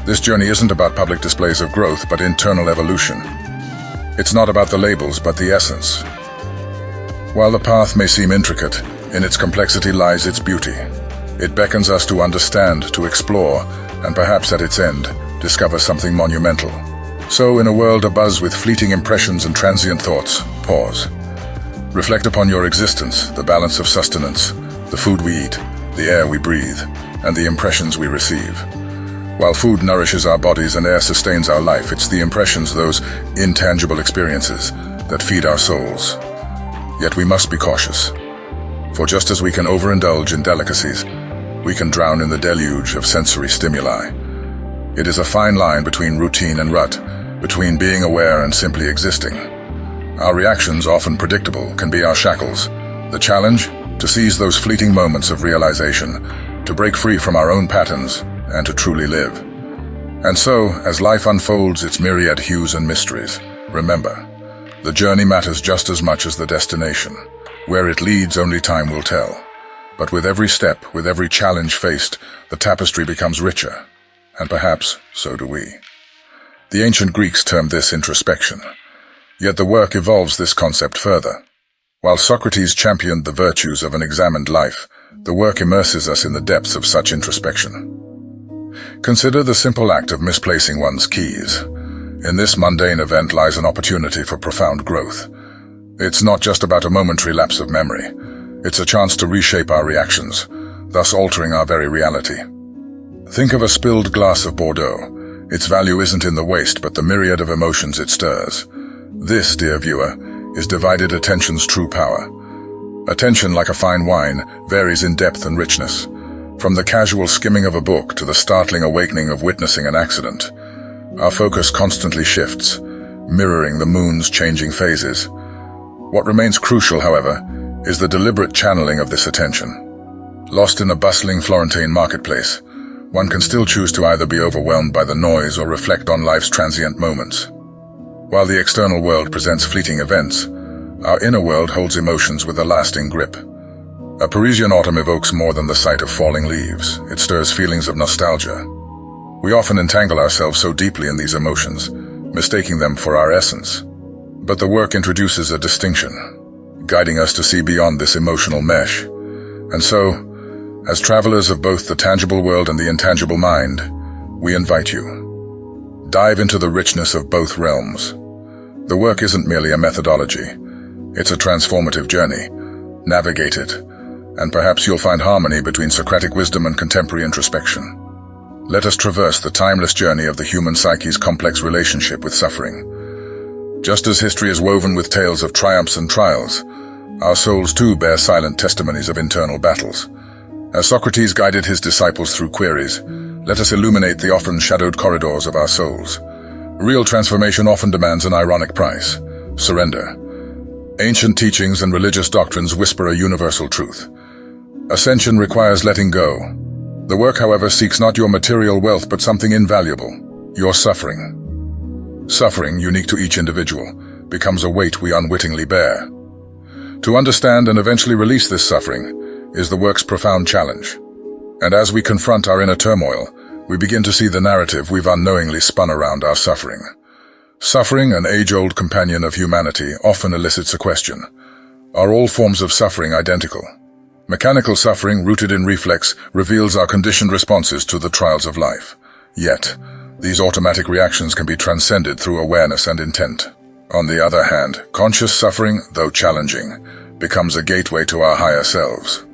This journey isn't about public displays of growth, but internal evolution. It's not about the labels, but the essence. While the path may seem intricate, in its complexity lies its beauty. It beckons us to understand, to explore, and perhaps at its end, discover something monumental. So, in a world abuzz with fleeting impressions and transient thoughts, pause. Reflect upon your existence, the balance of sustenance, the food we eat, the air we breathe, and the impressions we receive. While food nourishes our bodies and air sustains our life, it's the impressions, those intangible experiences, that feed our souls. Yet we must be cautious. For just as we can overindulge in delicacies, we can drown in the deluge of sensory stimuli. It is a fine line between routine and rut, between being aware and simply existing. Our reactions, often predictable, can be our shackles. The challenge? To seize those fleeting moments of realization, to break free from our own patterns, and to truly live. And so, as life unfolds its myriad hues and mysteries, remember, the journey matters just as much as the destination. Where it leads, only time will tell. But with every step, with every challenge faced, the tapestry becomes richer. And perhaps, so do we. The ancient Greeks termed this introspection. Yet the work evolves this concept further. While Socrates championed the virtues of an examined life, the work immerses us in the depths of such introspection. Consider the simple act of misplacing one's keys. In this mundane event lies an opportunity for profound growth. It's not just about a momentary lapse of memory. It's a chance to reshape our reactions, thus altering our very reality. Think of a spilled glass of Bordeaux. Its value isn't in the waste, but the myriad of emotions it stirs. This, dear viewer, is divided attention's true power. Attention, like a fine wine, varies in depth and richness. From the casual skimming of a book to the startling awakening of witnessing an accident, our focus constantly shifts, mirroring the moon's changing phases. What remains crucial, however, is the deliberate channeling of this attention. Lost in a bustling Florentine marketplace, one can still choose to either be overwhelmed by the noise or reflect on life's transient moments. While the external world presents fleeting events, our inner world holds emotions with a lasting grip. A Parisian autumn evokes more than the sight of falling leaves. It stirs feelings of nostalgia. We often entangle ourselves so deeply in these emotions, mistaking them for our essence. But the work introduces a distinction, guiding us to see beyond this emotional mesh. And so, as travelers of both the tangible world and the intangible mind, we invite you. Dive into the richness of both realms. The work isn't merely a methodology. It's a transformative journey. Navigate it, and perhaps you'll find harmony between Socratic wisdom and contemporary introspection. Let us traverse the timeless journey of the human psyche's complex relationship with suffering. Just as history is woven with tales of triumphs and trials, our souls too bear silent testimonies of internal battles. As Socrates guided his disciples through queries, let us illuminate the often shadowed corridors of our souls. Real transformation often demands an ironic price: surrender. Ancient teachings and religious doctrines whisper a universal truth. Ascension requires letting go. The work, however, seeks not your material wealth but something invaluable: your suffering. Suffering, unique to each individual, becomes a weight we unwittingly bear. To understand and eventually release this suffering is the work's profound challenge. And as we confront our inner turmoil, we begin to see the narrative we've unknowingly spun around our suffering. Suffering, an age-old companion of humanity, often elicits a question: Are all forms of suffering identical? Mechanical suffering, rooted in reflex, reveals our conditioned responses to the trials of life. Yet, these automatic reactions can be transcended through awareness and intent. On the other hand, conscious suffering, though challenging, becomes a gateway to our higher selves.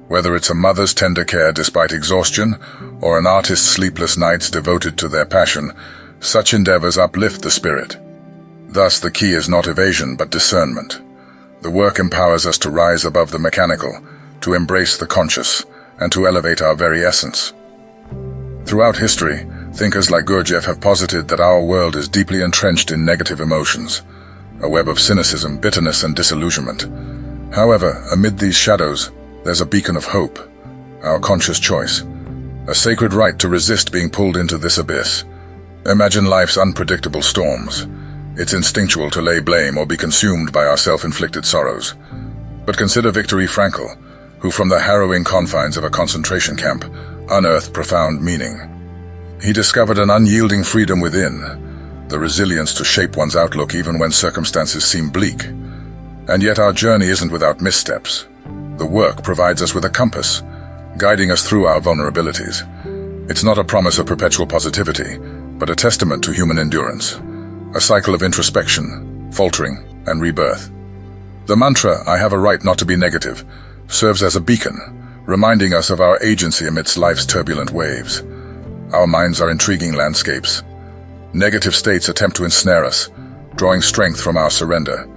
Whether it's a mother's tender care despite exhaustion, or an artist's sleepless nights devoted to their passion, such endeavors uplift the spirit. Thus, the key is not evasion but discernment. The work empowers us to rise above the mechanical, to embrace the conscious, and to elevate our very essence. Throughout history, thinkers like Gurdjieff have posited that our world is deeply entrenched in negative emotions, a web of cynicism, bitterness, and disillusionment. However, amid these shadows, there's a beacon of hope, our conscious choice, a sacred right to resist being pulled into this abyss. Imagine life's unpredictable storms. It's instinctual to lay blame or be consumed by our self-inflicted sorrows. But consider Viktor Frankl, who from the harrowing confines of a concentration camp unearthed profound meaning. He discovered an unyielding freedom within, the resilience to shape one's outlook even when circumstances seem bleak. And yet our journey isn't without missteps. The work provides us with a compass, guiding us through our vulnerabilities. It's not a promise of perpetual positivity, but a testament to human endurance, a cycle of introspection, faltering, and rebirth. The mantra, "I have a right not to be negative," serves as a beacon, reminding us of our agency amidst life's turbulent waves. Our minds are intriguing landscapes. Negative states attempt to ensnare us, drawing strength from our surrender.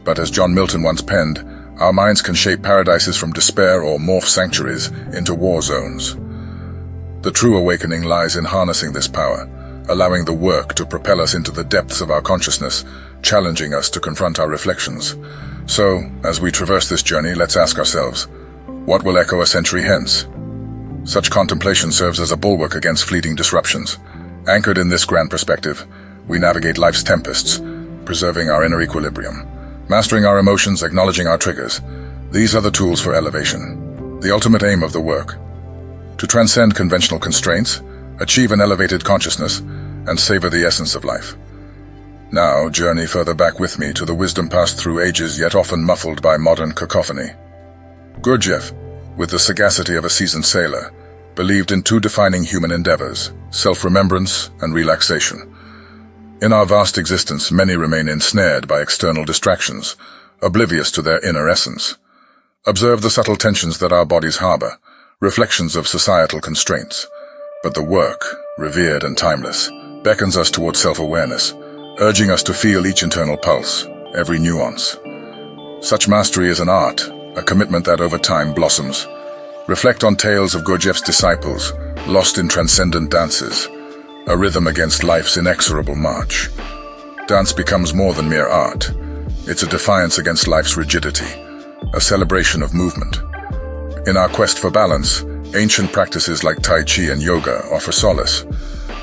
But as John Milton once penned, our minds can shape paradises from despair or morph sanctuaries into war zones. The true awakening lies in harnessing this power, allowing the work to propel us into the depths of our consciousness, challenging us to confront our reflections. So, as we traverse this journey, let's ask ourselves, what will echo a century hence? Such contemplation serves as a bulwark against fleeting disruptions. Anchored in this grand perspective, we navigate life's tempests, preserving our inner equilibrium. Mastering our emotions, acknowledging our triggers. These are the tools for elevation, the ultimate aim of the work. To transcend conventional constraints, achieve an elevated consciousness, and savor the essence of life. Now, journey further back with me to the wisdom passed through ages yet often muffled by modern cacophony. Gurdjieff, with the sagacity of a seasoned sailor, believed in two defining human endeavors, self-remembrance and relaxation. In our vast existence, many remain ensnared by external distractions, oblivious to their inner essence. Observe the subtle tensions that our bodies harbor, reflections of societal constraints. But the work, revered and timeless, beckons us toward self-awareness, urging us to feel each internal pulse, every nuance. Such mastery is an art, a commitment that over time blossoms. Reflect on tales of Gurdjieff's disciples, lost in transcendent dances, a rhythm against life's inexorable march. Dance becomes more than mere art. It's a defiance against life's rigidity, a celebration of movement. In our quest for balance, ancient practices like Tai Chi and yoga offer solace.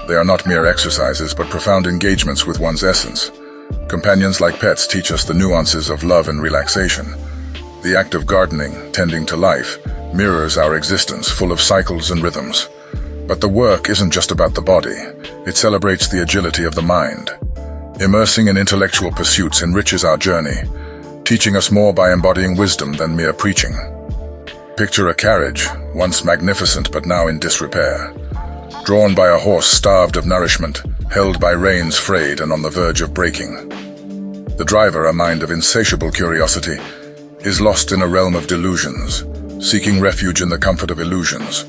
They are not mere exercises, but profound engagements with one's essence. Companions like pets teach us the nuances of love and relaxation. The act of gardening, tending to life, mirrors our existence, full of cycles and rhythms. But the work isn't just about the body. It celebrates the agility of the mind. Immersing in intellectual pursuits enriches our journey, teaching us more by embodying wisdom than mere preaching. Picture a carriage, once magnificent but now in disrepair. Drawn by a horse starved of nourishment, held by reins frayed and on the verge of breaking. The driver, a mind of insatiable curiosity, is lost in a realm of delusions, seeking refuge in the comfort of illusions,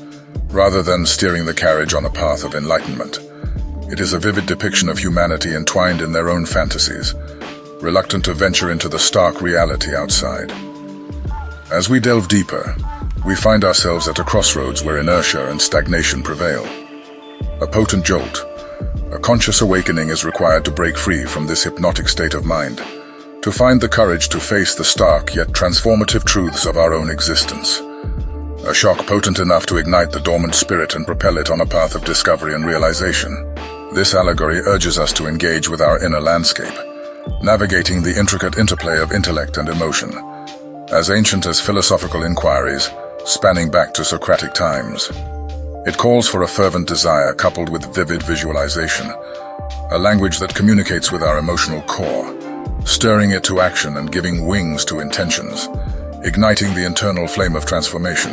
rather than steering the carriage on a path of enlightenment. It is a vivid depiction of humanity entwined in their own fantasies, reluctant to venture into the stark reality outside. As we delve deeper, we find ourselves at a crossroads where inertia and stagnation prevail. A potent jolt, a conscious awakening is required to break free from this hypnotic state of mind, to find the courage to face the stark yet transformative truths of our own existence. A shock potent enough to ignite the dormant spirit and propel it on a path of discovery and realization. This allegory urges us to engage with our inner landscape, navigating the intricate interplay of intellect and emotion, as ancient as philosophical inquiries, spanning back to Socratic times. It calls for a fervent desire coupled with vivid visualization, a language that communicates with our emotional core, stirring it to action and giving wings to intentions, igniting the internal flame of transformation.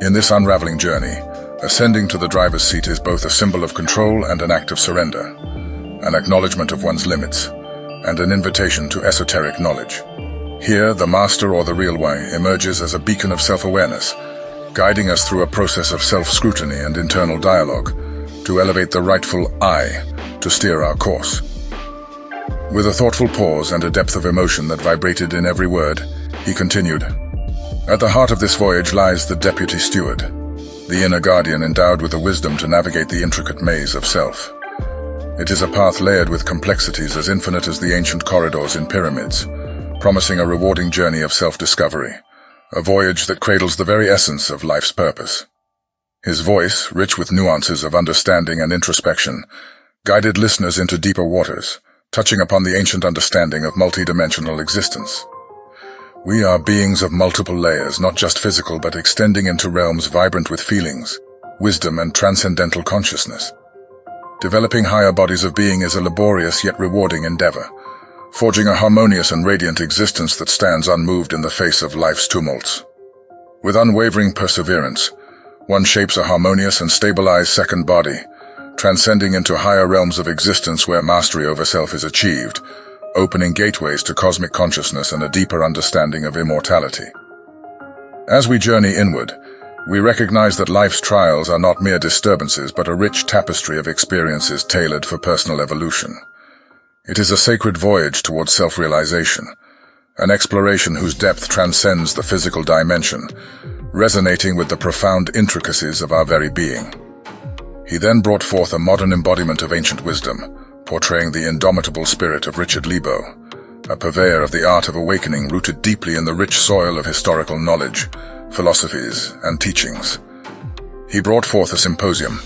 In this unraveling journey, ascending to the driver's seat is both a symbol of control and an act of surrender, an acknowledgement of one's limits, and an invitation to esoteric knowledge. Here, the master or the real way emerges as a beacon of self-awareness, guiding us through a process of self-scrutiny and internal dialogue to elevate the rightful I to steer our course. With a thoughtful pause and a depth of emotion that vibrated in every word, he continued, "At the heart of this voyage lies the deputy steward, the inner guardian endowed with the wisdom to navigate the intricate maze of self. It is a path layered with complexities as infinite as the ancient corridors in pyramids, promising a rewarding journey of self-discovery, a voyage that cradles the very essence of life's purpose." His voice, rich with nuances of understanding and introspection, guided listeners into deeper waters, touching upon the ancient understanding of multidimensional existence. We are beings of multiple layers, not just physical, but extending into realms vibrant with feelings, wisdom, and transcendental consciousness. Developing higher bodies of being is a laborious yet rewarding endeavor, forging a harmonious and radiant existence that stands unmoved in the face of life's tumults. With unwavering perseverance, one shapes a harmonious and stabilized second body, transcending into higher realms of existence where mastery over self is achieved, opening gateways to cosmic consciousness and a deeper understanding of immortality. As we journey inward, we recognize that life's trials are not mere disturbances but a rich tapestry of experiences tailored for personal evolution. It is a sacred voyage towards self-realization, an exploration whose depth transcends the physical dimension, resonating with the profound intricacies of our very being. He then brought forth a modern embodiment of ancient wisdom, portraying the indomitable spirit of Richard Lebo, a purveyor of the art of awakening rooted deeply in the rich soil of historical knowledge, philosophies, and teachings. He brought forth a symposium,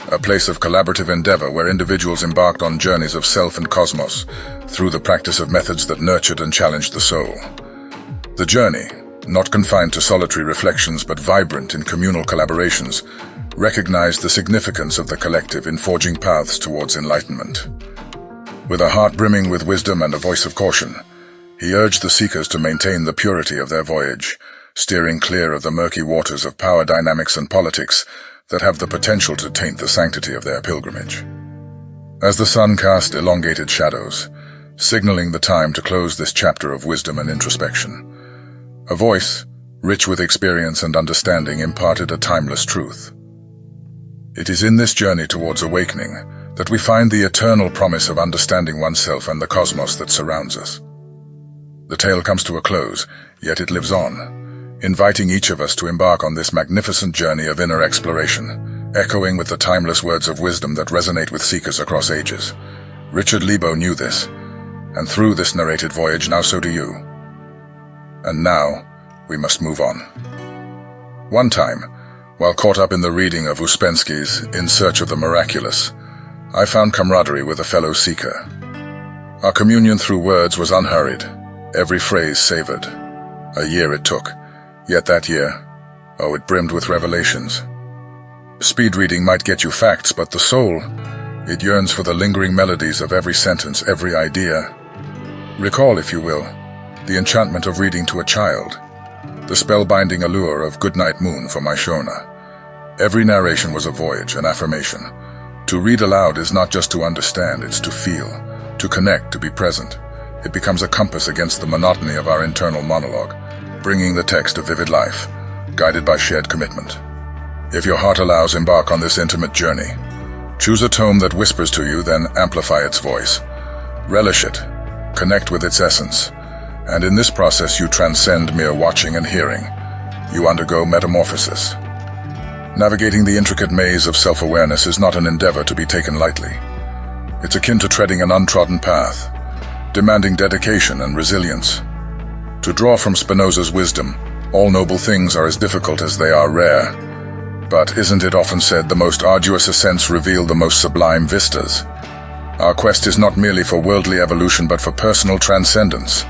a place of collaborative endeavor where individuals embarked on journeys of self and cosmos through the practice of methods that nurtured and challenged the soul. The journey, not confined to solitary reflections but vibrant in communal collaborations, recognized the significance of the collective in forging paths towards enlightenment. With a heart brimming with wisdom and a voice of caution, he urged the seekers to maintain the purity of their voyage, steering clear of the murky waters of power dynamics and politics that have the potential to taint the sanctity of their pilgrimage. As the sun cast elongated shadows, signaling the time to close this chapter of wisdom and introspection, a voice, rich with experience and understanding, imparted a timeless truth. It is in this journey towards awakening that we find the eternal promise of understanding oneself and the cosmos that surrounds us. The tale comes to a close, yet it lives on, inviting each of us to embark on this magnificent journey of inner exploration, echoing with the timeless words of wisdom that resonate with seekers across ages. Richard Lebo knew this, and through this narrated voyage, now so do you. And now, we must move on. One time, while caught up in the reading of Ouspensky's In Search of the Miraculous, I found camaraderie with a fellow seeker. Our communion through words was unhurried, every phrase savored. A year it took, yet that year, oh, it brimmed with revelations. Speed reading might get you facts, but the soul, it yearns for the lingering melodies of every sentence, every idea. Recall, if you will, the enchantment of reading to a child, the spellbinding allure of Goodnight Moon for my Shona. Every narration was a voyage, an affirmation. To read aloud is not just to understand, it's to feel, to connect, to be present. It becomes a compass against the monotony of our internal monologue, bringing the text to vivid life, guided by shared commitment. If your heart allows, embark on this intimate journey. Choose a tome that whispers to you, then amplify its voice. Relish it, connect with its essence, and in this process you transcend mere watching and hearing. You undergo metamorphosis. Navigating the intricate maze of self-awareness is not an endeavor to be taken lightly. It's akin to treading an untrodden path, demanding dedication and resilience. To draw from Spinoza's wisdom, all noble things are as difficult as they are rare. But isn't it often said the most arduous ascents reveal the most sublime vistas? Our quest is not merely for worldly evolution but for personal transcendence.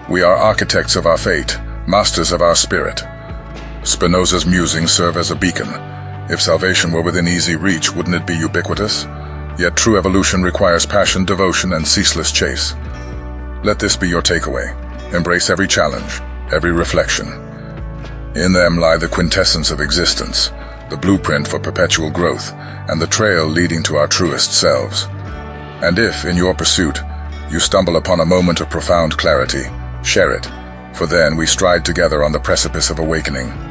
We are architects of our fate, masters of our spirit. Spinoza's musings serve as a beacon. If salvation were within easy reach, wouldn't it be ubiquitous? Yet true evolution requires passion, devotion, and ceaseless chase. Let this be your takeaway. Embrace every challenge, every reflection. In them lie the quintessence of existence, the blueprint for perpetual growth, and the trail leading to our truest selves. And if, in your pursuit, you stumble upon a moment of profound clarity, share it, for then we stride together on the precipice of awakening.